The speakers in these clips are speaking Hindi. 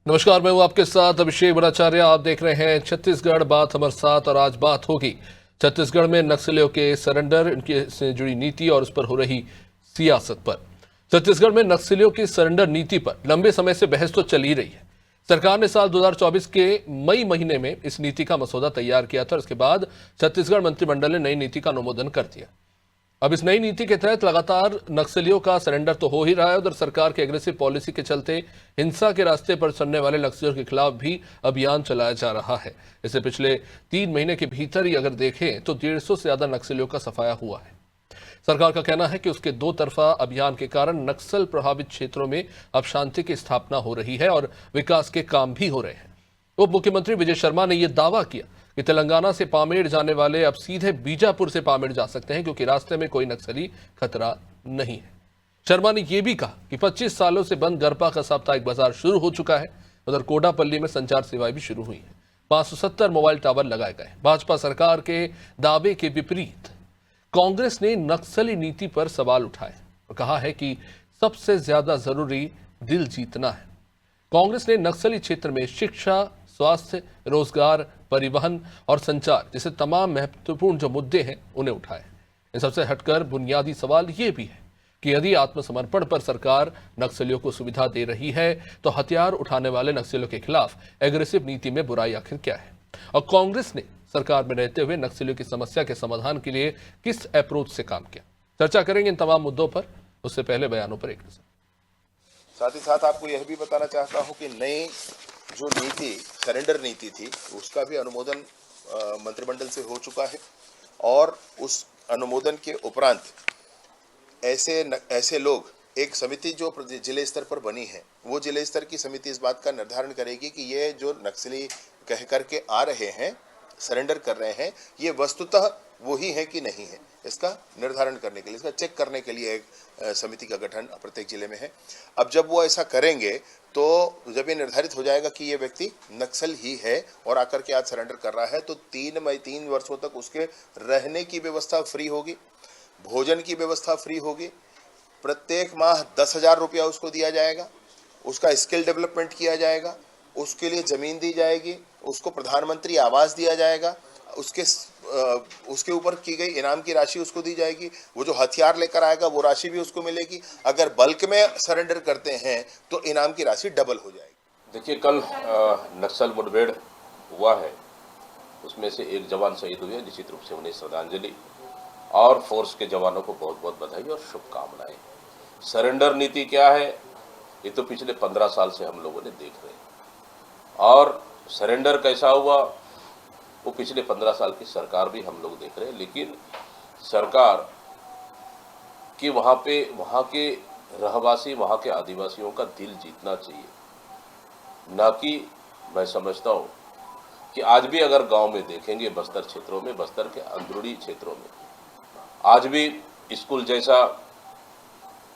नमस्कार, मैं हूं आपके साथ अभिषेक भट्टाचार्य। आप देख रहे हैं छत्तीसगढ़ बात हमारे साथ और आज बात होगी छत्तीसगढ़ में नक्सलियों के सरेंडर, इनके से जुड़ी नीति और उस पर हो रही सियासत पर। छत्तीसगढ़ में नक्सलियों की सरेंडर नीति पर लंबे समय से बहस तो चल ही रही है। सरकार ने साल 2024 के मई महीने में इस नीति का मसौदा तैयार किया था और इसके बाद छत्तीसगढ़ मंत्रिमंडल ने नई नीति का अनुमोदन कर दिया। अब इस नई नीति के तहत लगातार नक्सलियों का सरेंडर तो हो ही रहा है, उधर सरकार की एग्रेसिव पॉलिसी के चलते हिंसा के रास्ते पर चलने वाले नक्सलियों के खिलाफ भी अभियान चलाया जा रहा है। इससे पिछले 3 महीने के भीतर ही अगर देखें तो 150 से ज्यादा नक्सलियों का सफाया हुआ है। सरकार का कहना है कि उसके 2 तरफा अभियान के कारण नक्सल प्रभावित क्षेत्रों में अब शांति की स्थापना हो रही है और विकास के काम भी हो रहे हैं। उप मुख्यमंत्री विजय शर्मा ने यह दावा किया कि तेलंगाना से पामेड़ जाने वाले अब सीधे बीजापुर से पामेड़ जा सकते हैं, क्योंकि रास्ते में कोई नक्सली खतरा नहीं है। शर्मा ने यह भी कहा कि 25 सालों से बंद गरपा का साप्ताहिक बाजार शुरू हो चुका है। उधर कोडापल्ली में संचार सेवाएं भी शुरू हुई हैं। 570 मोबाइल टावर लगाए गए। भाजपा सरकार के दावे के विपरीत कांग्रेस ने नक्सली नीति पर सवाल उठाए और कहा है कि सबसे ज्यादा जरूरी दिल जीतना है। कांग्रेस ने नक्सली क्षेत्र में शिक्षा, स्वास्थ्य, रोजगार, परिवहन और संचार जैसे तमाम महत्वपूर्ण जो मुद्दे हैं उन्हें उठाए। इन सबसे हटकर बुनियादी सवाल ये भी है कि यदि आत्मसमर्पण पर सरकार नक्सलियों को सुविधा दे रही है तो हथियार उठाने वाले नक्सलियों के खिलाफ एग्रेसिव नीति में बुराई आखिर क्या है, और कांग्रेस ने सरकार में रहते हुए नक्सलियों की समस्या के समाधान के लिए किस अप्रोच से काम किया। चर्चा करेंगे इन तमाम मुद्दों पर। उससे पहले बयानों पर एक नजर। साथ ही साथ आपको यह भी बताना चाहता हूं कि नई जो नीति, सरेंडर नीति थी, उसका भी अनुमोदन मंत्रिमंडल से हो चुका है और उस अनुमोदन के उपरांत ऐसे लोग, एक समिति जो जिले स्तर पर बनी है, वो जिले स्तर की समिति इस बात का निर्धारण करेगी कि ये जो नक्सली कह करके आ रहे हैं, सरेंडर कर रहे हैं, ये वस्तुतः वही है कि नहीं है, इसका निर्धारण करने के लिए, इसका चेक करने के लिए एक समिति का गठन प्रत्येक जिले में है। अब जब वो ऐसा करेंगे तो जब ये निर्धारित हो जाएगा कि ये व्यक्ति नक्सल ही है और आकर के आज सरेंडर कर रहा है, तो 3 वर्षों तक उसके रहने की व्यवस्था फ्री होगी, भोजन की व्यवस्था फ्री होगी, प्रत्येक माह 10,000 रुपया उसको दिया जाएगा, उसका स्किल डेवलपमेंट किया जाएगा, उसके लिए जमीन दी जाएगी, उसको प्रधानमंत्री आवास दिया जाएगा, उसके ऊपर की गई इनाम की राशि उसको दी जाएगी, वो जो हथियार लेकर आएगा वो राशि भी उसको मिलेगी। अगर बल्क में सरेंडर करते हैं तो इनाम की राशि डबल हो जाएगी। देखिए, कल नक्सल मुठभेड़ हुआ है, उसमें से एक जवान शहीद हुए, निश्चित रूप से उन्हें श्रद्धांजलि और फोर्स के जवानों को बहुत बहुत बधाई और शुभकामनाएं। सरेंडर नीति क्या है, ये तो पिछले 15 साल से हम लोगों ने देख रहे हैं, और सरेंडर कैसा हुआ वो पिछले 15 साल की सरकार भी हम लोग देख रहे हैं। लेकिन सरकार कि वहाँ के रहवासी, वहाँ के आदिवासियों का दिल जीतना चाहिए, ना कि मैं समझता हूँ कि आज भी अगर गांव में देखेंगे, बस्तर क्षेत्रों में, बस्तर के अंदरूनी क्षेत्रों में आज भी स्कूल जैसा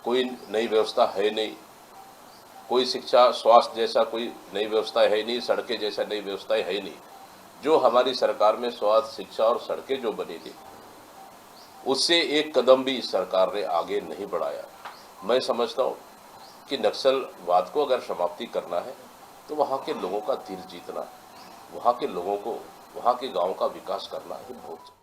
कोई नई व्यवस्था है नहीं, कोई शिक्षा स्वास्थ्य जैसा कोई नई व्यवस्था है नहीं, सड़कें जैसा नई व्यवस्था है नहीं। जो हमारी सरकार में स्वास्थ्य, शिक्षा और सड़कें जो बनी थी, उससे एक कदम भी इस सरकार ने आगे नहीं बढ़ाया। मैं समझता हूँ कि नक्सलवाद को अगर समाप्ति करना है तो वहाँ के लोगों का दिल जीतना, वहाँ के लोगों को, वहाँ के गाँव का विकास करना ही बहुत।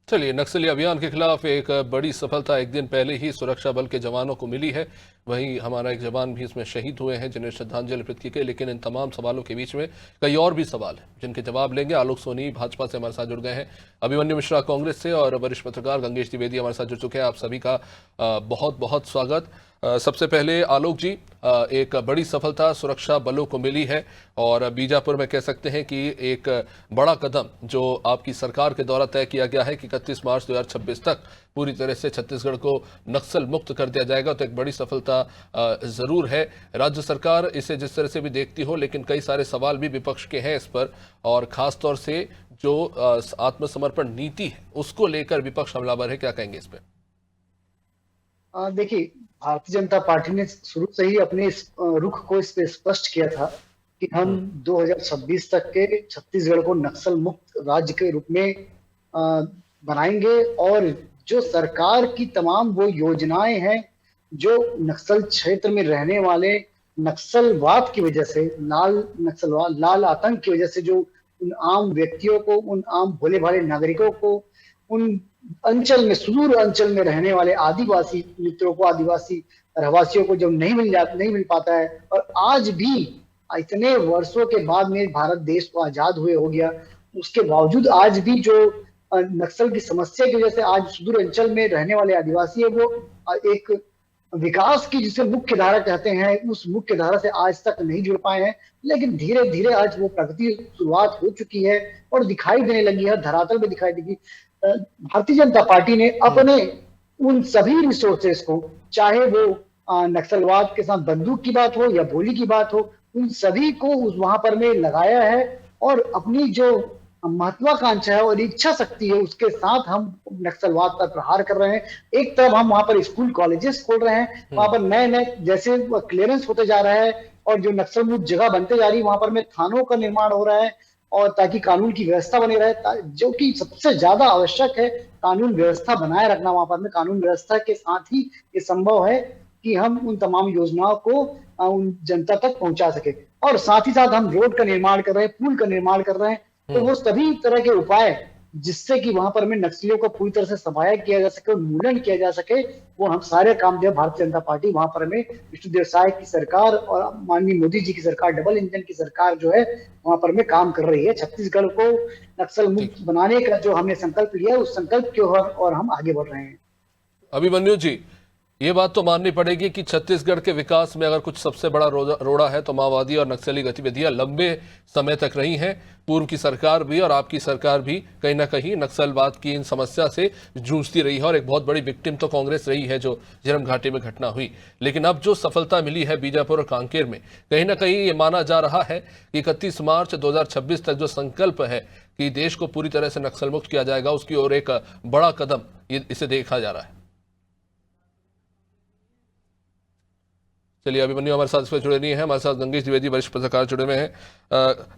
चलिए, नक्सली अभियान के खिलाफ एक बड़ी सफलता एक दिन पहले ही सुरक्षा बल के जवानों को मिली है। वहीं हमारा एक जवान भी इसमें शहीद हुए हैं जिन्हें श्रद्धांजलि अर्पित की गई। लेकिन इन तमाम सवालों के बीच में कई और भी सवाल हैं जिनके जवाब लेंगे। आलोक सोनी भाजपा से हमारे साथ जुड़ गए हैं, अभिमन्यु मिश्रा कांग्रेस से और वरिष्ठ पत्रकार गंगेश द्विवेदी हमारे साथ जुड़ चुके हैं। आप सभी का बहुत बहुत स्वागत। सबसे पहले आलोक जी, एक बड़ी सफलता सुरक्षा बलों को मिली है और बीजापुर में कह सकते हैं कि एक बड़ा कदम जो आपकी सरकार के द्वारा तय किया गया है कि 31 मार्च 2026 तक पूरी तरह से छत्तीसगढ़ को नक्सल मुक्त कर दिया जाएगा, तो एक बड़ी सफलता जरूर है। राज्य सरकार इसे जिस तरह से भी देखती हो, लेकिन कई सारे सवाल भी विपक्ष के हैं इस पर, और खास तौर से जो आत्मसमर्पण नीति है उसको लेकर विपक्ष हमलावर है। क्या कहेंगे इस पर? देखिए, भारतीय जनता पार्टी ने शुरू से ही अपने इस रुख को इस पे स्पष्ट किया था कि हम 2026 तक के छत्तीसगढ़ को नक्सल मुक्त राज्य के रूप में बनाएंगे, और जो सरकार की तमाम वो योजनाएं हैं जो नक्सल क्षेत्र में रहने वाले नक्सलवाद की वजह से, लाल आतंक की वजह से जो उन आम व्यक्तियों को, उन आम भोले भाले नागरिकों को, उन अंचल में, सुदूर अंचल में रहने वाले आदिवासी मित्रों को, आदिवासी रहवासियों को जब नहीं मिल पाता है, और आज भी इतने वर्षों के बाद में भारत देश को आजाद हुए हो गया, उसके बावजूद आज भी जो नक्सल की समस्या की वजह से आज सुदूर अंचल में रहने वाले आदिवासी है, वो एक विकास की जिसे मुख्य धारा कहते हैं, उस मुख्य धारा से आज तक नहीं जुड़ पाए हैं। लेकिन धीरे धीरे आज वो प्रगति शुरुआत हो चुकी है और दिखाई देने लगी है, धरातल में दिखाई देगी। भारतीय जनता पार्टी ने अपने उन सभी रिसोर्सेस को, चाहे वो नक्सलवाद के साथ बंदूक की बात हो या गोली की बात हो, उन सभी को वहां पर में लगाया है, और अपनी जो महत्वाकांक्षा है और इच्छा शक्ति है उसके साथ हम नक्सलवाद पर प्रहार कर रहे हैं। एक तरफ हम वहां पर स्कूल कॉलेजेस खोल रहे हैं, वहां पर नए नए जैसे क्लियरेंस होते जा रहा है और जो नक्सल मुक्त जगह बनते जा रही है, वहां पर में थानों का निर्माण हो रहा है, और ताकि कानून की व्यवस्था बनी रहे, जो कि सबसे ज्यादा आवश्यक है, कानून व्यवस्था बनाए रखना। वहां पर में कानून व्यवस्था के साथ ही ये संभव है कि हम उन तमाम योजनाओं को उन जनता तक पहुंचा सके। और साथ ही साथ हम रोड का निर्माण कर रहे हैं, पुल का निर्माण कर रहे हैं, तो वो सभी तरह के उपाय जिससे कि वहां पर में नक्सलियों को पूरी तरह से सफाया किया जा सके, उन्मूलन किया जा सके, वो हम सारे काम जो भारतीय जनता पार्टी वहां पर में विष्णुदेव साय की सरकार और माननीय मोदी जी की सरकार, डबल इंजन की सरकार जो है वहां पर में काम कर रही है। छत्तीसगढ़ को नक्सल मुक्त बनाने का जो हमने संकल्प लिया, उस संकल्प की ओर और हम आगे बढ़ रहे हैं। अभिमन्यु जी, ये बात तो माननी पड़ेगी कि छत्तीसगढ़ के विकास में अगर कुछ सबसे बड़ा रोड़ा है तो माओवादी और नक्सली गतिविधियां लंबे समय तक रही हैं। पूर्व की सरकार भी और आपकी सरकार भी कहीं ना कहीं नक्सलवाद की इन समस्या से जूझती रही है, और एक बहुत बड़ी विक्टिम तो कांग्रेस रही है जो झीरम घाटी में घटना हुई। लेकिन अब जो सफलता मिली है बीजापुर और कांकेर में, कहीं ना कहीं ये माना जा रहा है कि 31 मार्च 2026 तक जो संकल्प है कि देश को पूरी तरह से नक्सल मुक्त किया जाएगा, उसकी ओर एक बड़ा कदम इसे देखा जा रहा है। चलिए, अभिमन्यु हमारे साथ इस पर जुड़े नहीं है, हमारे साथ गंगेश द्विवेदी वरिष्ठ पत्रकार जुड़े हुए हैं।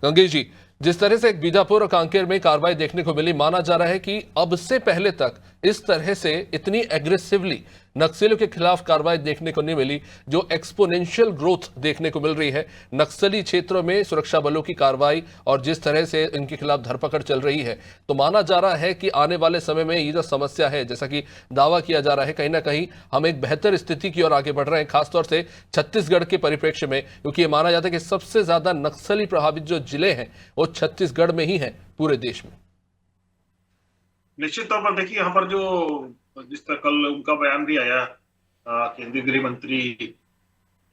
गंगेश जी, जिस तरह से बीजापुर और कांकेर में कार्रवाई देखने को मिली, माना जा रहा है कि अब से पहले तक इस तरह से इतनी एग्रेसिवली नक्सलियों के खिलाफ कार्रवाई देखने को नहीं मिली, जो एक्सपोनेंशियल ग्रोथ देखने को मिल रही है नक्सली क्षेत्रों में सुरक्षा बलों की कार्रवाई और जिस तरह से इनके खिलाफ धरपकड़ चल रही है। तो माना जा रहा है कि आने वाले समय में ये जो समस्या है, जैसा कि दावा किया जा रहा है, कहीं ना कहीं हम एक बेहतर स्थिति की ओर आगे बढ़ रहे हैं, खासतौर से छत्तीसगढ़ के परिप्रेक्ष्य में, क्योंकि ये माना जाता है कि सबसे ज्यादा नक्सली प्रभावित जो जिले हैं वो छत्तीसगढ़ में ही है पूरे देश में। निश्चित तौर पर देखिए, यहाँ पर जो जिस तरह कल उनका बयान भी आया केंद्रीय गृह मंत्री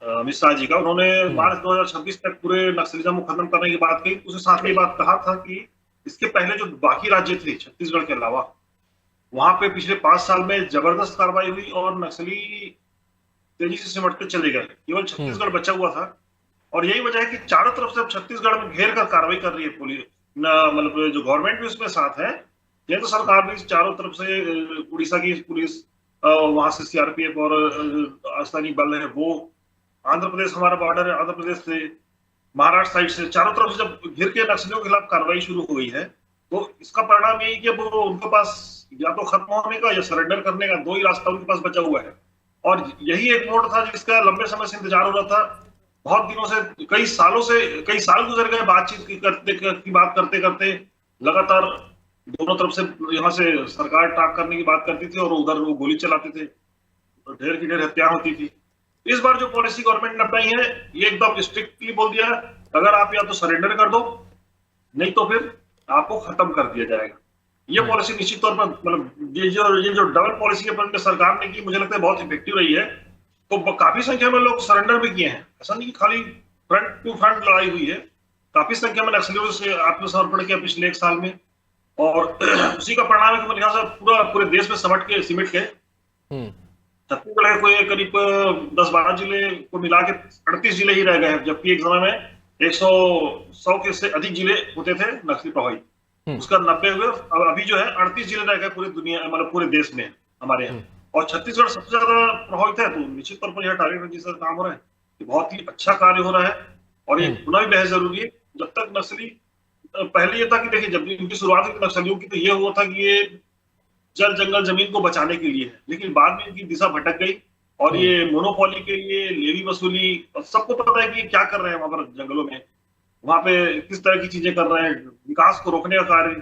अमित शाह जी का, उन्होंने मार्च 2026 तक पूरे नक्सलिज्म को खत्म करने की बात कही। उसके साथ में बात कहा था कि इसके पहले जो बाकी राज्य थे छत्तीसगढ़ के अलावा, वहां पे पिछले 5 साल में जबरदस्त कार्रवाई हुई और नक्सली तेजी से सिमटते चले गए। केवल छत्तीसगढ़ बचा हुआ था, और यही वजह है कि चारों तरफ से छत्तीसगढ़ में घेर कर कार्रवाई कर रही है पुलिस, मतलब जो गवर्नमेंट भी उसमें साथ है, केंद्र सरकार भी चारों तरफ से, उड़ीसा की पुलिस, वहां से सीआरपीएफ और स्थानीय बल है वो, आंध्र प्रदेश हमारा बॉर्डर है, आंध्र प्रदेश से, महाराष्ट्र साइड से, चारों तरफ से जब घिर के नक्सलियों के खिलाफ कार्रवाई शुरू हो गई है, तो इसका परिणाम यही कि अब उनके पास या तो खत्म होने का या सरेंडर करने का दो ही रास्ता उनके पास बचा हुआ है। और यही एक मोड़ था जिसका लंबे समय से इंतजार हो रहा था। बहुत दिनों से, कई साल गुजर गए बातचीत की बात करते करते। लगातार दोनों तरफ से यहाँ से सरकार टाक करने की बात करती थी और उधर वो गोली चलाते थे, ढेर की ढेर हत्या होती थी। इस बार जो पॉलिसी गवर्नमेंट ने अपनाई है, ये एकदम स्ट्रिक्टली बोल दिया है, अगर आप या तो सरेंडर कर दो, नहीं तो फिर आपको खत्म कर दिया जाएगा। ये पॉलिसी निश्चित तौर पर, मतलब ये जो डबल पॉलिसी अपने सरकार ने की, मुझे लगता है बहुत इफेक्टिव रही है। तो काफी संख्या में लोग सरेंडर भी किए हैं, ऐसा नहीं कि खाली फ्रंट टू फ्रंट लड़ाई हुई है। काफी संख्या में नक्सलियों से आत्मसमर्पण किया पिछले 1 साल में, और उसी का परिणाम है कि मेरे ख्याल से पूरे देश में सिमट गए। छत्तीसगढ़ के कोई करीब 10-12 जिले को मिला के 38 जिले ही रह गए हैं, जबकि एक समय में 100 के से अधिक जिले होते थे नक्सली प्रभावित। उसका 90 हुए, अभी जो है 38 जिले रह गए पूरी दुनिया, मतलब पूरे देश में हमारे यहाँ। और छत्तीसगढ़ सबसे ज्यादा प्रभावित है, तो निश्चित तौर पर यह टारगेट रजिस्टर काम हो रहा है, ये बहुत ही अच्छा कार्य हो रहा है और ये होना भी बेहद जरूरी है। जब तक नक्सली पहले ये था कि देखिए, जब इनकी शुरुआत हुई नक्सलियों की, तो ये हुआ था कि ये जल जंगल जमीन को बचाने के लिए है, लेकिन बाद में इनकी दिशा भटक गई और ये मोनोपोली के लिए लेवी वसूली, और सबको पता है कि क्या कर रहे हैं वहां पर जंगलों में, वहां पे किस तरह की चीजें कर रहे हैं, विकास को रोकने का कार्य,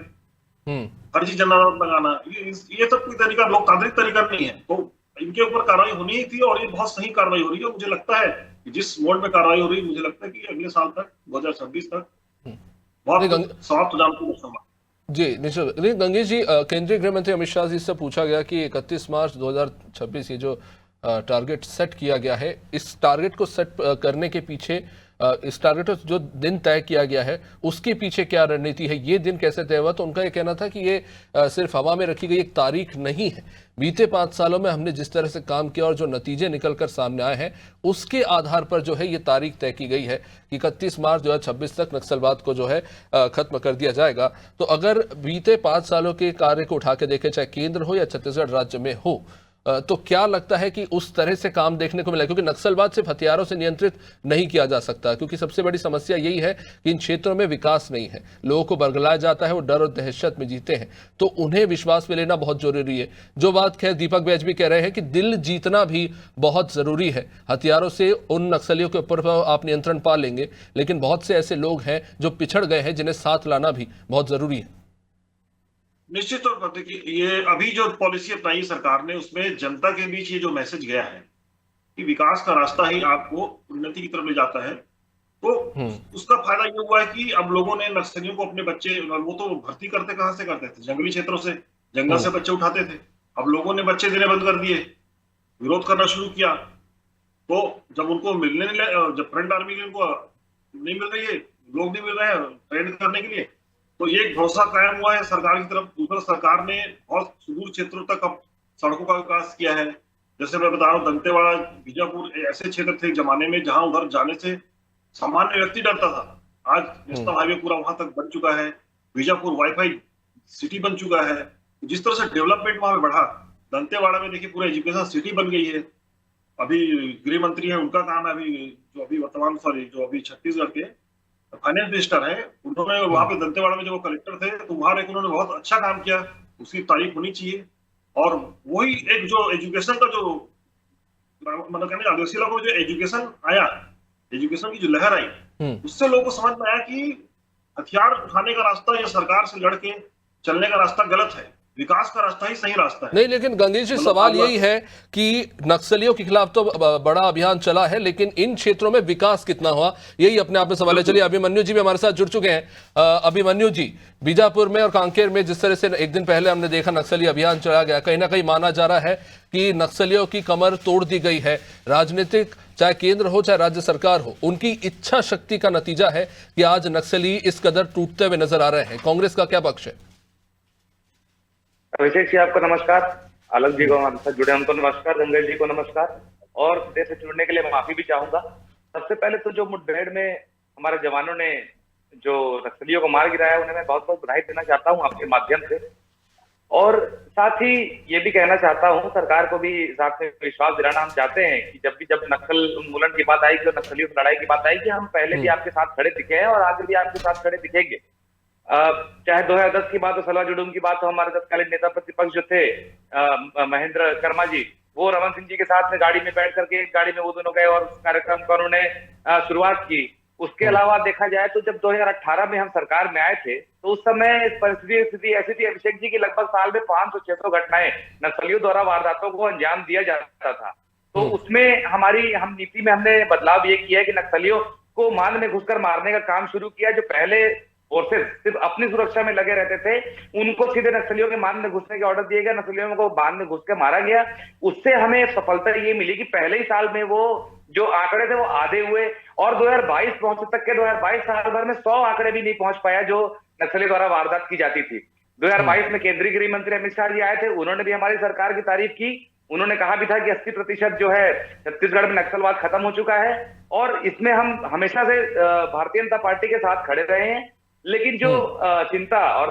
फर्जी जन अदालत लगाना, ये सब कोई तरीका लोकतांत्रिक तरीका नहीं है। तो इनके ऊपर कार्रवाई होनी ही थी और ये बहुत सही कार्रवाई हो रही है। मुझे लगता है कि जिस मोड में कार्रवाई हो रही है, मुझे लगता है कि अगले साल तक 2026 तक बहुत समाप्त हो जाने की। जी निश्चित। लेकिन गंगेश जी, केंद्रीय गृह मंत्री अमित शाह जी से पूछा गया कि 31 मार्च 2026 ये जो टारगेट सेट किया गया है, इस टारगेट को सेट करने के पीछे, इस टारगेट जो दिन तय किया गया है उसके पीछे क्या रणनीति है, ये दिन कैसे तय हुआ? तो उनका ये कहना था कि ये सिर्फ हवा में रखी गई एक तारीख नहीं है, बीते 5 सालों में हमने जिस तरह से काम किया और जो नतीजे निकलकर सामने आए हैं उसके आधार पर जो है ये तारीख तय की गई है कि 31 मार्च 2026 तक नक्सलवाद को जो है खत्म कर दिया जाएगा। तो अगर बीते 5 सालों के कार्य को उठा के देखें, चाहे केंद्र हो या छत्तीसगढ़ राज्य में हो, तो क्या लगता है कि उस तरह से काम देखने को मिला? क्योंकि नक्सलवाद सिर्फ हथियारों से नियंत्रित नहीं किया जा सकता, क्योंकि सबसे बड़ी समस्या यही है कि इन क्षेत्रों में विकास नहीं है, लोगों को बरगलाया जाता है, वो डर और दहशत में जीते हैं, तो उन्हें विश्वास में लेना बहुत जरूरी है। जो बात खैर दीपक बैज भी कह रहे हैं कि दिल जीतना भी बहुत जरूरी है। हथियारों से उन नक्सलियों के ऊपर आप नियंत्रण पा लेंगे, लेकिन बहुत से ऐसे लोग हैं जो पिछड़ गए हैं, जिन्हें साथ लाना भी बहुत जरूरी है। निश्चित तौर पर देखिए, ये अभी जो पॉलिसी अपनाई सरकार ने, उसमें जनता के बीच ये जो मैसेज गया है कि विकास का रास्ता ही आपको उन्नति की तरफ ले जाता है, तो उसका फायदा ये हुआ है कि अब लोगों ने नक्सलियों को अपने बच्चे, वो तो भर्ती करते कहां से करते थे, जंगली क्षेत्रों से, जंगल से बच्चे उठाते थे। अब लोगों ने बच्चे देने बंद कर दिए, विरोध करना शुरू किया। तो जब उनको मिलने, जब फ्रंट आर्मी उनको नहीं मिल रही है, लोग नहीं मिल रहे हैं ट्रेन करने के लिए, तो ये भरोसा कायम हुआ है सरकार की तरफ। दूसरा, सरकार ने बहुत सुदूर क्षेत्रों तक अब सड़कों का विकास किया है। जैसे मैं बता रहा हूँ, दंतेवाड़ा, बीजापुर ऐसे क्षेत्र थे एक जमाने में जहां उधर जाने से सामान्य व्यक्ति डरता था। आज नेशनल हाईवे पूरा वहां तक बन चुका है, बीजापुर वाईफाई सिटी बन चुका है। जिस तरह से डेवलपमेंट वहां पे बढ़ा, दंतेवाड़ा में देखिए पूरा एजुकेशन सिटी बन गई है। अभी गृह मंत्री है, उनका काम है जो अभी छत्तीसगढ़ के फाइनेंस मिनिस्टर है, उन्होंने वहां पे दंतेवाड़ा में जो कलेक्टर थे, तो वहां एक उन्होंने बहुत अच्छा काम किया, उसकी तारीफ होनी चाहिए। और वही एक जो एजुकेशन का जो मतलब कहने आदिवासी लोगों को जो एजुकेशन आया, एजुकेशन की जो लहर आई, उससे लोगों को समझ में आया कि हथियार उठाने का रास्ता या सरकार से लड़के चलने का रास्ता गलत है, विकास का रास्ता ही सही रास्ता है। नहीं, लेकिन गंगेश जी, सवाल यही है कि नक्सलियों के खिलाफ तो बड़ा अभियान चला है, लेकिन इन क्षेत्रों में विकास कितना हुआ, यही अपने आप में सवाल है। चलिए, अभिमन्यु जी भी हमारे साथ जुड़ चुके हैं। अभिमन्यु जी, बीजापुर में और कांकेर में जिस तरह से एक दिन पहले हमने देखा नक्सली अभियान चला गया, कहीं ना कहीं माना जा रहा है कि नक्सलियों की कमर तोड़ दी गई है। राजनीतिक, चाहे केंद्र हो चाहे राज्य सरकार हो, उनकी इच्छा शक्ति का नतीजा है कि आज नक्सली इस कदर टूटते हुए नजर आ रहे हैं। कांग्रेस का क्या पक्ष है? अभिषेक जी आपको नमस्कार, अलग जी को हमारे साथ जुड़े उनको नमस्कार, गंगेश जी को नमस्कार, और देश से जुड़ने के लिए माफी भी चाहूंगा। सबसे पहले तो जो मुठभेड़ में हमारे जवानों ने जो नक्सलियों को मार गिराया, उन्हें मैं बहुत बहुत बधाई देना चाहता हूं आपके माध्यम से। और साथ ही ये भी कहना चाहता हूं, सरकार को भी साथ में विश्वास दिलाना हम चाहते हैं कि जब नक्सल उन्मूलन की बात आएगी और नक्सलियों की लड़ाई की बात आएगी, हम पहले भी आपके साथ खड़े दिखे हैं और आगे भी आपके साथ खड़े दिखेंगे। चाहे 2010 की बात हो, सलवा जुडूम की बात हो, हमारे तत्कालीन नेता प्रतिपक्ष जो थे महेंद्र कर्मा जी, वो रमन सिंह जी के साथ में गाड़ी में बैठ करके एक गाड़ी में वो दोनों गए और उस कार्यक्रम का उन्होंने शुरुआत की। उसके अलावा देखा जाए तो जब 2018 में हम सरकार में आए थे, तो उस समय परिस्थिति ऐसी थी अभिषेक जी की लगभग साल में 500-600 घटनाएं नक्सलियों द्वारा वारदातों को अंजाम दिया जाता था। तो उसमें हम नीति में हमने बदलाव ये किया है कि नक्सलियों को मान में घुसकर मारने का काम शुरू किया। जो पहले फोर्सेस सिर्फ अपनी सुरक्षा में लगे रहते थे, उनको सीधे नक्सलियों के मान में घुसने के ऑर्डर दिए गए, नक्सलियों को मान में घुस के मारा गया। उससे हमें सफलता ये मिली कि पहले ही साल में वो जो आंकड़े थे वो आधे हुए, और 2022 पहुंचे तक के 2022 साल भर में 100 आंकड़े भी नहीं पहुंच पाया जो नक्सली द्वारा वारदात की जाती थी। 2022 में केंद्रीय गृह मंत्री अमित शाह जी आए थे, उन्होंने भी हमारी सरकार की तारीफ की। उन्होंने कहा भी था कि 80% जो है छत्तीसगढ़ में नक्सलवाद खत्म हो चुका है, और इसमें हम हमेशा से भारतीय जनता पार्टी के साथ खड़े रहे हैं। लेकिन जो चिंता और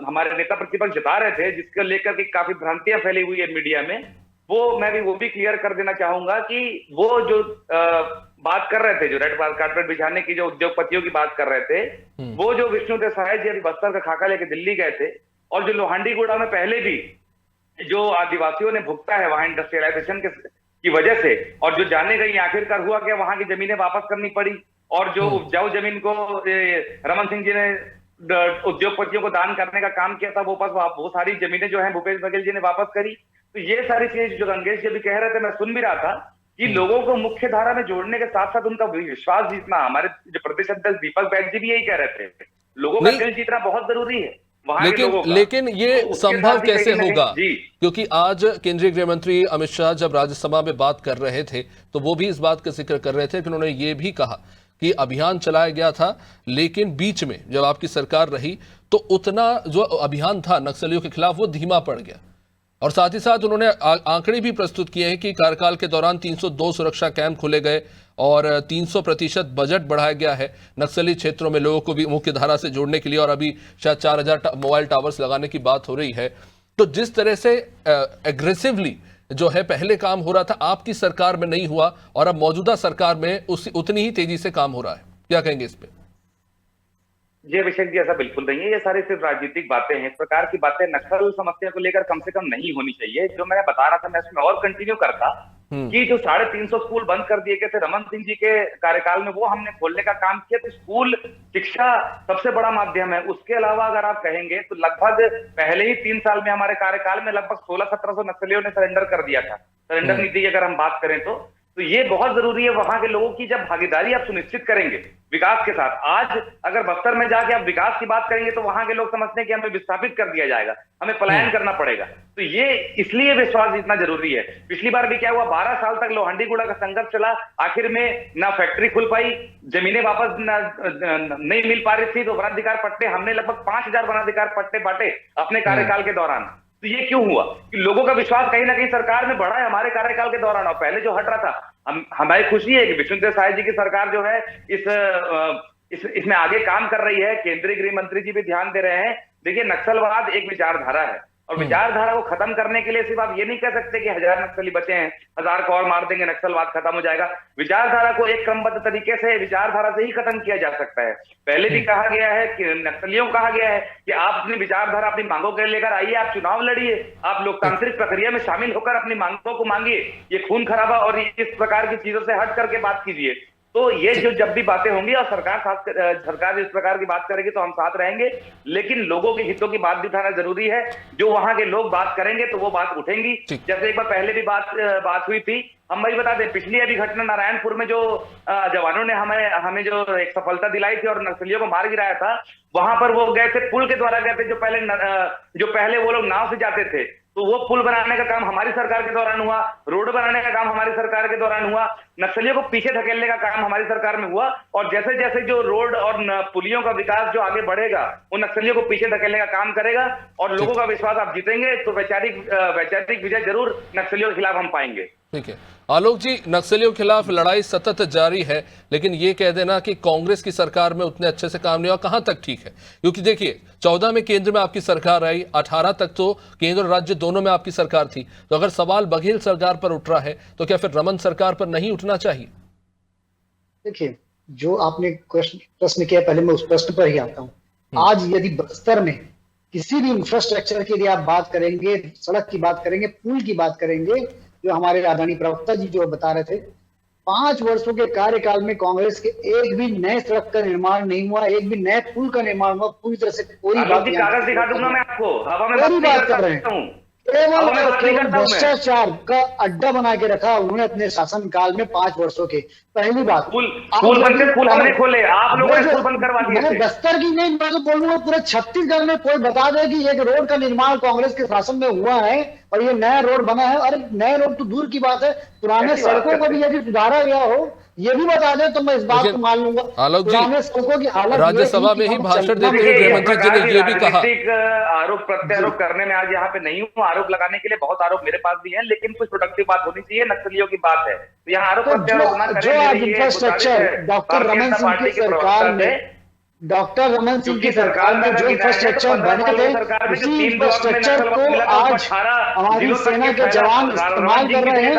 हमारे नेता प्रतिपक्ष जता रहे थे, जिसको लेकर के काफी भ्रांतियां फैली हुई है मीडिया में, वो मैं भी वो भी क्लियर कर देना चाहूंगा कि वो जो बात कर रहे थे, जो रेड कार्पेट बिछाने की, जो उद्योगपतियों की बात कर रहे थे, वो जो विष्णु देसाई जी अभी बस्तर का खाका लेके दिल्ली गए थे, और जो लोहांडीगुड़ा में पहले भी जो आदिवासियों ने भुगता है वहां इंडस्ट्रियलाइजेशन की वजह से, और जो जाने गई आखिरकार हुआ क्या, वहां की जमीनें वापस करनी पड़ी, और जो उपजाऊ जमीन को रमन सिंह जी ने उद्योगपतियों को दान करने का काम किया था, वो सारी जमीनें जो है भूपेश बघेल जी ने वापस करी। तो ये सारी चीज जो गंगेश जी भी कह रहे थे, मैं सुन भी रहा था कि लोगों को मुख्य धारा में जोड़ने के साथ साथ उनका विश्वास जीतना, हमारे जो प्रदेश अध्यक्ष दीपक बैग जी भी यही कह रहे थे, लोगों का दिल जीतना बहुत जरूरी है। लेकिन ये संभव कैसे होगा? जी, क्योंकि आज केंद्रीय गृह मंत्री अमित शाह जब राज्यसभा में बात कर रहे थे तो वो भी इस बात का जिक्र कर रहे थे कि उन्होंने ये भी कहा कि अभियान चलाया गया था, लेकिन बीच में जब आपकी सरकार रही तो उतना जो अभियान था नक्सलियों के खिलाफ वो धीमा पड़ गया। और साथ ही साथ उन्होंने आंकड़े भी प्रस्तुत किए हैं कि कार्यकाल के दौरान 302 सुरक्षा कैंप खोले गए और 300% बजट बढ़ाया गया है नक्सली क्षेत्रों में लोगों को भी मुख्य धारा से जोड़ने के लिए, और अभी शायद 4000 मोबाइल टावर्स लगाने की बात हो रही है। तो जिस तरह से एग्रेसिवली जो है पहले काम हो रहा था आपकी सरकार में नहीं हुआ, और अब मौजूदा सरकार में उतनी ही तेजी से काम हो रहा है, क्या कहेंगे इस पे? जी अभिषेक जी, ऐसा बिल्कुल नहीं है, ये सारी सिर्फ राजनीतिक बातें हैं। इस प्रकार की बातें नक्सल समस्या को लेकर कम से कम नहीं होनी चाहिए। जो मैं बता रहा था, मैं इसमें और कंटिन्यू करता कि जो 350 स्कूल बंद कर दिए गए थे रमन सिंह जी के कार्यकाल में, वो हमने खोलने का काम किया। तो स्कूल शिक्षा सबसे बड़ा माध्यम है। उसके अलावा अगर आप कहेंगे तो लगभग पहले ही 3 साल में हमारे कार्यकाल में लगभग 1600-1700 नक्सलियों ने सरेंडर कर दिया था। सरेंडर नीति की अगर हम बात करें तो ये बहुत जरूरी है। वहां के लोगों की जब भागीदारी आप सुनिश्चित करेंगे विकास के साथ, आज अगर बस्तर में जाके आप विकास की बात करेंगे तो वहां के लोग समझते हैं कि हमें विस्थापित कर दिया जाएगा, हमें पलायन करना पड़ेगा। तो ये इसलिए विश्वास जीतना जरूरी है। पिछली बार भी क्या हुआ, 12 साल तक लोहांडीगुड़ा का संघर्ष चला, आखिर में ना फैक्ट्री खुल पाई, जमीनें वापस नहीं मिल पा रही थी। तो वनाधिकार पट्टे हमने लगभग 5000 वनाधिकार पट्टे बांटे अपने कार्यकाल के दौरान। तो ये क्यों हुआ कि लोगों का विश्वास कहीं ना कहीं सरकार में बढ़ा है हमारे कार्यकाल के दौरान। और पहले जो हट रहा था, हमारी खुशी है कि विष्णु देसाई जी की सरकार जो है इसमें आगे काम कर रही है। केंद्रीय गृह मंत्री जी भी ध्यान दे रहे हैं। देखिए, नक्सलवाद एक विचारधारा है, और विचारधारा को खत्म करने के लिए सिर्फ आप ये नहीं कह सकते कि 1000 नक्सली बचे हैं, 1000 को और मार देंगे नक्सलवाद खत्म हो जाएगा। विचारधारा को एक क्रमबद्ध तरीके से विचारधारा से ही खत्म किया जा सकता है। पहले भी कहा गया है कि नक्सलियों को कहा गया है कि आप अपनी विचारधारा, अपनी मांगों के लेकर आइए, आप चुनाव लड़िए, आप लोकतांत्रिक प्रक्रिया में शामिल होकर अपनी मांगों को मांगिए। ये खून खराबा और इस प्रकार की चीजों से हट करके बात कीजिए। तो ये जो जब भी बातें होंगी और सरकार इस प्रकार की बात करेगी तो हम साथ रहेंगे, लेकिन लोगों के हितों की बात भी उठाना जरूरी है। जो वहां के लोग बात करेंगे तो वो बात उठेंगी। जैसे एक बार पहले भी बात हुई थी, हम वही बता दें, पिछली अभी घटना नारायणपुर में जो जवानों ने हमें जो एक सफलता दिलाई थी और नक्सलियों को मार गिराया था, वहां पर वो गए थे, पुल के द्वारा गए थे। जो पहले वो लोग नाव से जाते थे, तो वो पुल बनाने का काम हमारी सरकार के दौरान हुआ, रोड बनाने का काम हमारी सरकार के दौरान हुआ, नक्सलियों को पीछे धकेलने का काम हमारी सरकार में हुआ। और जैसे जैसे जो रोड और पुलियों का विकास जो आगे बढ़ेगा, वो नक्सलियों को पीछे धकेलने का काम करेगा और लोगों का विश्वास आप जीतेंगे तो वैचारिक विजय जरूर नक्सलियों के खिलाफ हम पाएंगे। ठीक है आलोक जी, नक्सलियों के खिलाफ लड़ाई सतत जारी है, लेकिन ये कह देना कि कांग्रेस की सरकार में उतने अच्छे से काम नहीं हुआ, कहां तक ठीक है? क्योंकि देखिए 14 में केंद्र में आपकी सरकार आई, 18 तक तो केंद्र और राज्य दोनों में आपकी सरकार थी। तो अगर सवाल बघेल सरकार पर उठ रहा है तो क्या फिर रमन सरकार पर नहीं उठना चाहिए? देखिए, जो आपने प्रश्न किया, पहले मैं उस प्रश्न पर ही आता हूँ। आज यदि बस्तर में किसी भी इंफ्रास्ट्रक्चर की यदि आप बात करेंगे, सड़क की बात करेंगे, पुल की बात करेंगे, जो हमारे आदरणीय प्रवक्ता जी जो बता रहे थे, 5 वर्षों के कार्यकाल में कांग्रेस के एक भी नए सड़क का निर्माण नहीं हुआ, एक भी नए पुल का निर्माण हुआ। पूरी तरह से कोई बात कागज दिखा दूंगा मैं आपको, हवा में बात कर रहे हैं। केवल भ्रष्टाचार का अड्डा बना के रखा उन्होंने अपने शासन काल में 5 वर्षों के। पहली बात, स्कूल हमने खोले, आप लोगों ने स्कूल बंद करवा दिए थे। बस्तर की नहीं, मैं तो बोलूंगा पूरे छत्तीसगढ़ में कोई बता दे कि एक रोड का निर्माण कांग्रेस के शासन में हुआ है और ये नया रोड बना है। अरे नए रोड तो दूर की बात है, पुराने सड़कों को भी यदि सुधारा गया हो ये भी बता दें तो मैं इस बात को मान लूंगा। आलोक जी, सड़कों की हालत राज्यसभा में ही भाषण देते हुए गृहमंत्री जी ने ये भी कहा, आरोप प्रत्यारोप करने में आज यहाँ पे नहीं हूँ। आरोप लगाने के लिए बहुत आरोप मेरे पास भी है, लेकिन कुछ प्रोडक्टिव बात होनी चाहिए। नक्सलियों की बात है यहाँ आरोप प्रत्यारोप ना करें। इंफ्रास्ट्रक्चर डॉक्टर रमन सिंह की सरकार ने डॉक्टर रमन सिंह की सरकार में जो इंफ्रास्ट्रक्चर बने थे, उसी इंफ्रास्ट्रक्चर को आज हमारी सेना के जवान इस्तेमाल कर रहे हैं,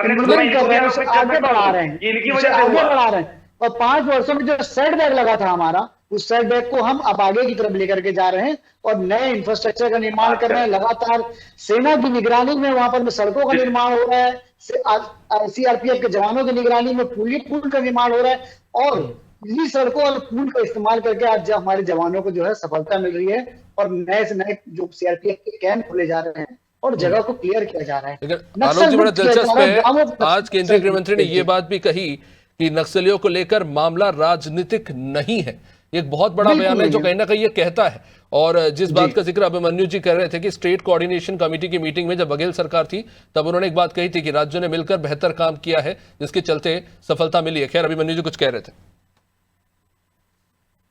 इम्प्लीमेंट कर रहे हैं, उसे आगे बढ़ा रहे हैं, उसे आगे बढ़ा रहे हैं। और 5 वर्षों में जो सेटबैक लगा था हमारा, उस सेटबैक को हम अब आगे की तरफ लेकर के जा रहे हैं और नए इंफ्रास्ट्रक्चर का निर्माण कर रहे हैं। लगातार सेना की निगरानी में वहां पर सड़कों का निर्माण हो रहा है, सीआरपीएफ के जवानों की निगरानी में पुल का निर्माण हो रहा है और इन्हीं सड़कों और पुल का इस्तेमाल करके आज हमारे जवानों को जो है सफलता मिल रही है और नए से नए जो सीआरपीएफ के कैंप खोले जा रहे हैं और जगह को क्लियर किया जा रहा है। लेकिन आलोक जी, बड़ा दिलचस्प है, आज केंद्रीय गृह मंत्री ने ये बात भी कही कि नक्सलियों को लेकर मामला राजनीतिक नहीं है। एक बहुत बड़ा बयान है जो कहीं ना कहीं ये कहता है। और जिस बात का जिक्र अभिमन्यु जी कर रहे थे कि स्टेट कोऑर्डिनेशन कमेटी की मीटिंग में जब बघेल सरकार थी तब उन्होंने एक बात कही थी कि राज्यों ने मिलकर बेहतर काम किया है जिसके चलते सफलता मिली है। खैर, अभिमन्यु जी कुछ कह रहे थे।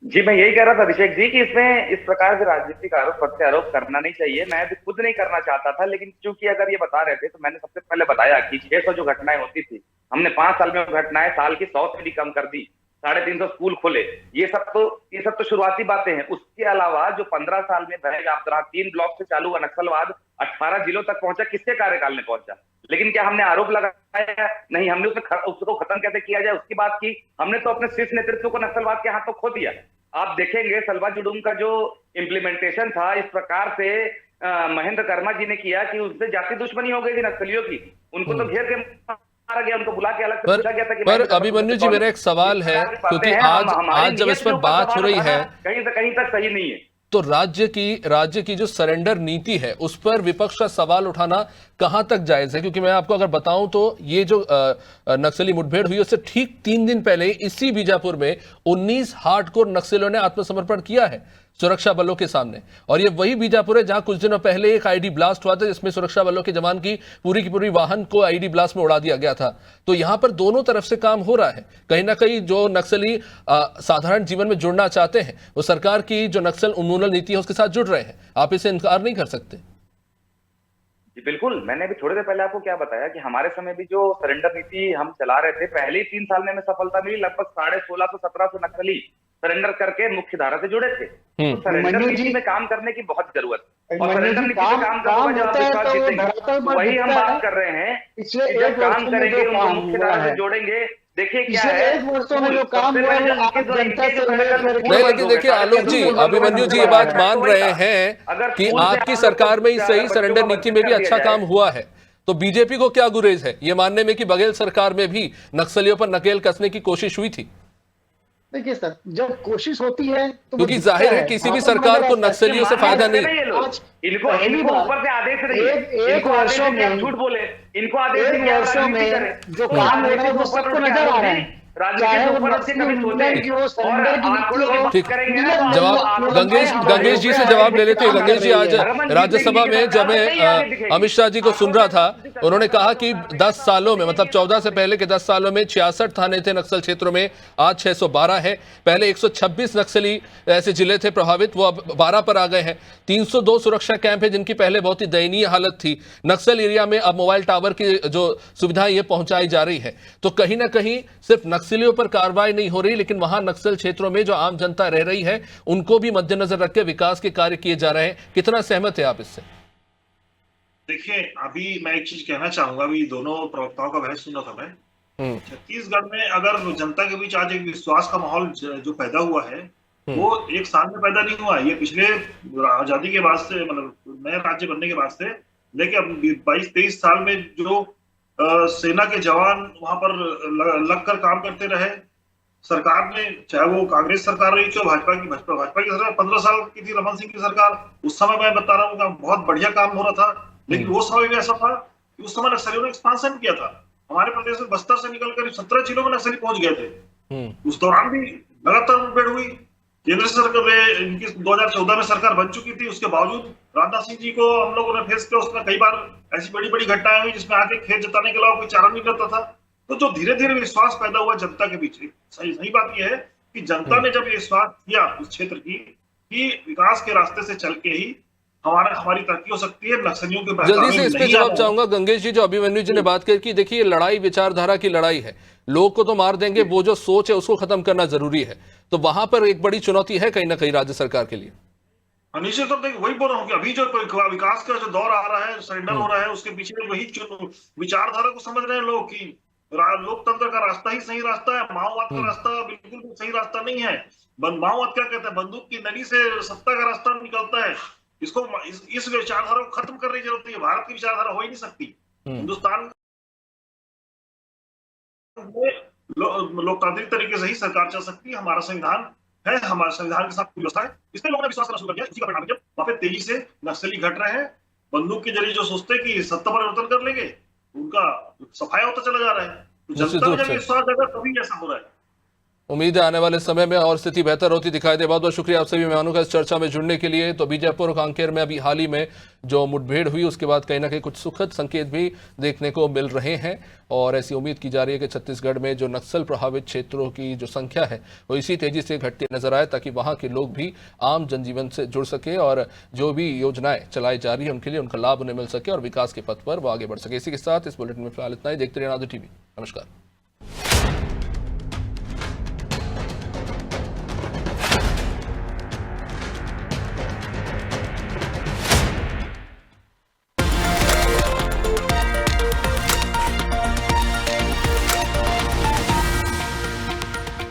जी, मैं यही कह रहा था अभिषेक जी कि इसमें इस प्रकार से राजनीतिक आरोप प्रत्यारोप करना नहीं चाहिए। मैं भी खुद नहीं करना चाहता था, लेकिन क्योंकि अगर ये बता रहे थे तो मैंने सबसे पहले बताया कि 600 जो घटनाएं होती थी, हमने 5 साल में घटनाएं साल की 100 से भी कम कर दी। 350 स्कूल खोले। ये सब तो शुरुआती बातें हैं। उसके अलावा जो 15 साल में बह आप 3 ब्लॉक से चालू हुआ नक्सलवाद 18 जिलों तक पहुंचा, किसके कार्यकाल में पहुंचा? लेकिन क्या हमने आरोप लगाया? नहीं, हमने उसको खत्म कैसे किया जाए उसकी बात की। हमने तो अपने शीर्ष नेतृत्व को नक्सलवाद के हाथों खो दिया। आप देखेंगे सलवा जुडूम का जो इम्प्लीमेंटेशन था, इस प्रकार से महेंद्र कर्मा जी ने किया कि उससे जाति दुश्मनी हो गई थी नक्सलियों की। उनको तो घेर के मारा गया, उनको बुला के अलग से पूछा गया था कि पर अभिमन्यु जी, मेरा एक सवाल है, क्योंकि आज जब इस पर बात हो रही है कहीं से कहीं तक सही नहीं है, तो राज्य की जो सरेंडर नीति है उस पर विपक्ष का सवाल उठाना कहां तक जायज है? क्योंकि मैं आपको अगर बताऊं तो ये जो नक्सली मुठभेड़ हुई उससे ठीक 3 दिन पहले इसी बीजापुर में 19 हार्डकोर नक्सलियों ने आत्मसमर्पण किया है सुरक्षा बलों के सामने। और ये वही बीजापुर है जहां कुछ दिनों पहले एक आईडी ब्लास्ट हुआ था जिसमें सुरक्षा बलों के जवान की पूरी वाहन को आईडी ब्लास्ट में उड़ा दिया गया था। तो यहां पर दोनों तरफ से काम हो रहा है। कहीं ना कहीं जो नक्सली साधारण जीवन में जुड़ना चाहते हैं वो सरकार की जो नक्सल उन्मूलन नीति है उसके साथ जुड़ रहे हैं। आप इसे इनकार नहीं कर सकते। जी बिल्कुल, मैंने अभी थोड़ी देर पहले आपको क्या बताया कि हमारे समय भी जो सरेंडर नीति हम चला रहे थे, पहले ही 3 साल में हमें सफलता मिली। लगभग 1650-1700 नक्सली सरेंडर करके मुख्य धारा से जुड़े थे। तो सरेंडर नीति में काम करने की बहुत जरूरत है और सरेंडर नीति में काम करूंगा जब आप विश्वास जीतेंगे। वही हम बात कर रहे हैं कि जब काम करेंगे उनको मुख्य धारा से जोड़ेंगे। देखिए क्या है, 1 वर्षों में जो काम हुआ है आप जनता से नहीं, लेकिन देखिए आलोक जी, अभिमन्यु जी ये बात मान रहे हैं कि आपकी सरकार में ही सही सरेंडर नीति में भी अच्छा काम हुआ है, तो बीजेपी को क्या गुरेज है ये मानने में कि बघेल सरकार में भी नक्सलियों पर नकेल कसने की कोशिश हुई थी? देखिए सर, जब कोशिश होती है तो क्योंकि जाहिर है किसी भी सरकार को नक्सलियों से फायदा नहीं। इनको ऊपर से आदेश नहीं, एक वर्षों में झूठ बोले, इनको आदेश एक वर्षों में जो काम हो रहा है वो सबको नजर आ रहा है, चाहे वो जवाब गंगेश जी से जवाब ले लेते हैं। गंगेश जी, आज राज्यसभा में जब मैं अमित शाह जी को सुन रहा था, उन्होंने कहा कि 10 सालों में, मतलब 14 से पहले के 10 सालों में 66 थाने थे नक्सल क्षेत्रों में, आज 612 है। पहले 126 नक्सली ऐसे जिले थे प्रभावित, वो अब 12 पर आ गए हैं। 302 सुरक्षा कैंप है जिनकी पहले बहुत ही दयनीय हालत थी। नक्सल एरिया में अब मोबाइल टावर की जो सुविधाएं ये पहुंचाई जा रही है। तो कहीं ना कहीं सिर्फ नक्सलियों पर कार्रवाई नहीं हो रही, लेकिन वहां नक्सल क्षेत्रों में जो आम जनता रह रही है उनको भी मद्देनजर रख के विकास के कार्य किए जा रहे हैं। कितना सहमत है आप इससे? देखिए, अभी मैं एक चीज कहना चाहूंगा, अभी दोनों प्रवक्ताओं का बहस सुना था मैं। छत्तीसगढ़ में अगर जनता के बीच आज एक विश्वास का माहौल जो पैदा हुआ है वो एक साल में पैदा नहीं हुआ। ये पिछले आजादी के बाद से, मतलब नए राज्य बनने के बाद से लेके अब 22-23 साल में जो सेना के जवान वहां पर लगकर काम करते रहे। सरकार ने, चाहे वो कांग्रेस सरकार रही थी, भाजपा की सरकार 15 साल की थी, रमन सिंह की सरकार, उस समय मैं बता रहा हूँ बहुत बढ़िया काम हो रहा था। लेकिन वो समय में ऐसा था कि उस समय नक्सलियों ने एक्सपांशन किया था। हमारे प्रदेश में बस्तर से निकल कर 17 जिलों में नक्सली पहुंच गए थे। उस दौरान भी लगातार मुठभेड़ हुई। केंद्र सरकार इनकी 2014 में सरकार बन चुकी थी, उसके बावजूद राजनाथ सिंह जी को हम लोगों ने फेस किया। उसमें कई बार ऐसी बड़ी बड़ी घटनाएं हुई जिसमें आके खेत जताने के अलावा कोई चारा नहीं करता था। तो जो धीरे धीरे विश्वास पैदा हुआ जनता के बीच, सही बात यह है कि जनता ने जब ये विश्वास किया उस क्षेत्र की कि विकास के रास्ते से चल के ही हमारी तरक्की हो सकती है। नक्सलियों के जल्दी से इस पे नहीं जवाब आना चाहूंगा। गंगेश जी, जो अभिमन्यु जी ने बात की कि देखिए लड़ाई विचारधारा की लड़ाई है, लोग को तो मार देंगे, वो जो सोच है उसको खत्म करना जरूरी है, तो वहां पर एक बड़ी चुनौती है कहीं ना कहीं राज्य सरकार के लिए। निश्चित तौर पर वही बोल रहा हूँ कि अभी जो विकास का जो दौर आ रहा है, सरेंडर हो रहा है, उसके पीछे वही विचारधारा को समझ रहे हैं लोग कि लोकतंत्र का रास्ता ही सही रास्ता है, माओवाद का रास्ता बिल्कुल भी सही रास्ता नहीं है। माओवाद क्या कहते हैं, बंदूक की नली से सत्ता का रास्ता निकलता है। इसको इस विचारधारा को खत्म करने की जरूरत है। भारत की विचारधारा हो ही नहीं सकती। हिंदुस्तान में लोकतांत्रिक तरीके से ही सरकार चल सकती है। हमारा संविधान है, हमारे संविधान के साथ व्यवस्था है, इसलिए लोगों ने विश्वास करना शुरू कर दिया। इसी का परिणाम है जब वहां पे तेजी से नक्सली घट रहे हैं, बंदूक के जरिए जो सोचते हैं कि सत्ता परिवर्तन कर लेंगे, उनका सफाया होता चला जा रहा है। तो जनता में जब विश्वास जाएगा तभी ऐसा हो रहा है। उम्मीद है आने वाले समय में और स्थिति बेहतर होती दिखाई दे। बहुत बहुत शुक्रिया आप सभी मेहमानों का इस चर्चा में जुड़ने के लिए। तो बीजापुर और कांकेर में अभी हाल ही में जो मुठभेड़ हुई उसके बाद कहीं ना कहीं कुछ सुखद संकेत भी देखने को मिल रहे हैं और ऐसी उम्मीद की जा रही है कि छत्तीसगढ़ में जो नक्सल प्रभावित क्षेत्रों की जो संख्या है वो इसी तेजी से घटती नजर आए, ताकि वहां के लोग भी आम जनजीवन से जुड़ सके और जो भी योजनाएं चलाई जा रही है उनके लिए उनका लाभ उन्हें मिल सके और विकास के पथ पर वो आगे बढ़ सके। इसी के साथ इस बुलेटिन में फिलहाल इतना ही। देखते रहिए आनंद टीवी। नमस्कार।